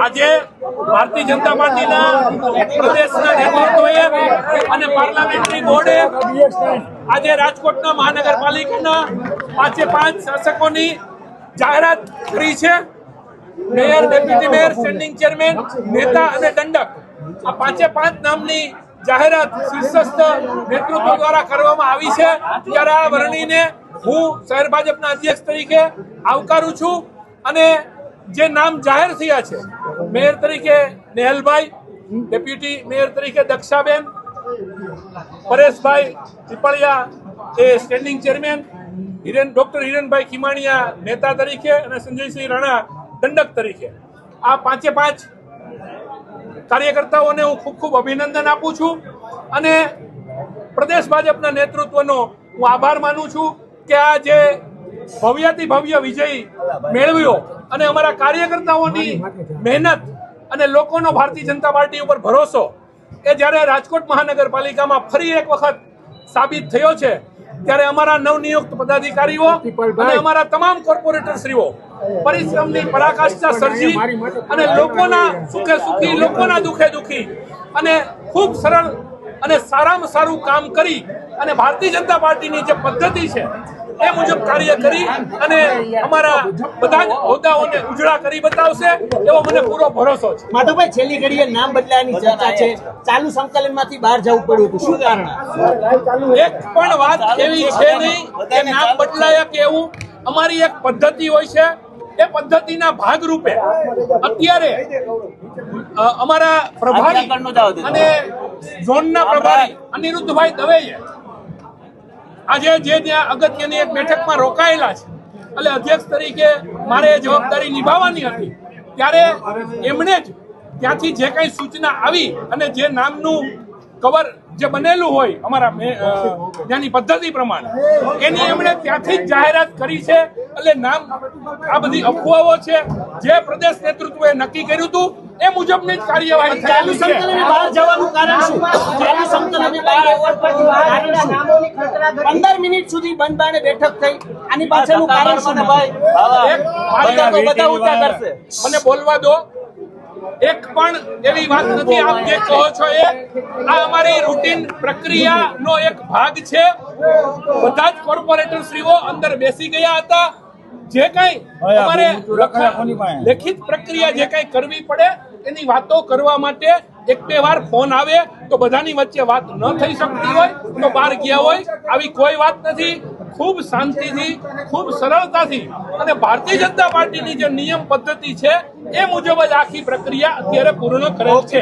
આજે ભારતીય જનતા પાર્ટીના પ્રદેશના નેતૃત્વએ અને પાર્લામેન્ટરી બોર્ડે આજે રાજકોટના મહાનગરપાલિકાના 5 શાસકોની જાહેરાત કરી છે। Mayor, deputy mayor, standing chairman, નેતા અને દંડક આ 5 નામની જાહેરાત શીર્ષસ્થ નેતૃત્વ દ્વારા કરવામાં આવી છે। ત્યારે આ વરણીને હું શહેર ભાજપના અધ્યક્ષ તરીકે આવકારું છું અને જે નામ જાહેર થયા છે, મેયર તરીકે નેહલભાઈ, ડેપ્યુટી મેયર તરીકે દક્ષાબેન, પરેશભાઈ પીપળિયા એ સ્ટેન્ડિંગ ચેરમેન, ડોક્ટર હિરેનભાઈ ખીમાણીયા નેતા તરીકે અને સંજયસિંહ રાણા દંડક તરીકે આ 5 કાર્યકર્તાઓને હું ખૂબ અભિનંદન આપું છું અને પ્રદેશ ભાજપના નેતૃત્વનો હું આભાર માનું છું કે આ જે ભવ્યથી ભવ્ય વિજય મેળવ્યો અને અમારા કાર્યકર્તાઓની મહેનત અને લોકોનો ભારતીય જનતા પાર્ટી ઉપર ભરોસો એ જ્યારે રાજકોટ મહાનગરપાલિકામાં ફરી એક વખત સાબિત થયો છે, ત્યારે અમારા નવનિયુક્ત પદાધિકારીઓ અને અમારા તમામ કોર્પોરેટરશ્રીઓ પરિશ્રમની પરાકાષ્ઠા સર્જી અને લોકોના સુખે સુખી, લોકોના દુખે દુખી અને ખૂબ સરળ અને સારામાં સારું કામ કરી અને ભારતીય જનતા પાર્ટીની જે પદ્ધતિ છે એ મુજબ કાર્ય કરી અને અમારા બધા જ હોદ્દાઓને ઉજળા કરી બતાવશે એવો મને પૂરો ભરોસો છે। માધવભાઈ, છેલ્લી ઘડીએ નામ બદલાવાની ચર્ચા છે, ચાલુ સંકલનમાંથી બહાર જવું પડ્યું હતું, શું કારણ? એક પણ વાત એવી છે નહીં કે નામ બદલાયા કે એવું। અમારી એક પદ્ધતિ હોય છે, એ પદ્ધતિના ભાગરૂપે અત્યારે અમારા પ્રભારી અને ઝોનના પ્રભારી અનિરુદ્ધભાઈ દવેએ આજે જે ત્યાં અગત્યની એક બેઠકમાં રોકાયેલા છે, એટલે અધ્યક્ષ તરીકે મારે જવાબદારી નિભાવવાની હતી, ત્યારે એમણે જ ત્યાંથી જે કંઈ સૂચના આવી અને જે નામનું કવર જે બનેલું હોય અમારા ત્યાંની પદ્ધતિ પ્રમાણે એની એમણે ત્યાંથી જ જાહેરાત કરી છે। એટલે નામ આ બધી અફવાઓ છે, જે પ્રદેશ નેતૃત્વએ નક્કી કર્યું હતું એ મુજબની જ કાર્યવાહી ચાલુ સંકલનની બહાર જવાનું કારણ શું? ચાલુ સંકલનની બહાર આવવાનું કારણ શું? 15 મિનિટ સુધી બંધ બારણે બેઠક થઈ, આની પાછળનું કારણ શું? મને બોલવા દો। એક પણ એવી વાત નથી આપ જે કહો છો એ આ અમારી રૂટીન પ્રક્રિયાનો એક ભાગ છે। બધા જ કોર્પોરેટરશ્રીઓ અંદર બેસી ગયા હતા। જે કંઈ અમારે લેખિત પ્રક્રિયા જે કંઈ કરવી પડે એની વાતો કરવા માટે 1-2 વાર ફોન આવે તો બધાની વચ્ચે વાત ન થઈ શકતી હોય તો બહાર ગયા હોય, આવી કોઈ વાત નથી। ખૂબ શાંતિથી, ખૂબ સરળતાથી અને ભારતીય જનતા પાર્ટીની જે નિયમ પદ્ધતિ છે એ મુજબ જ આખી પ્રક્રિયા અત્યારે પૂર્ણ કરેલ છે।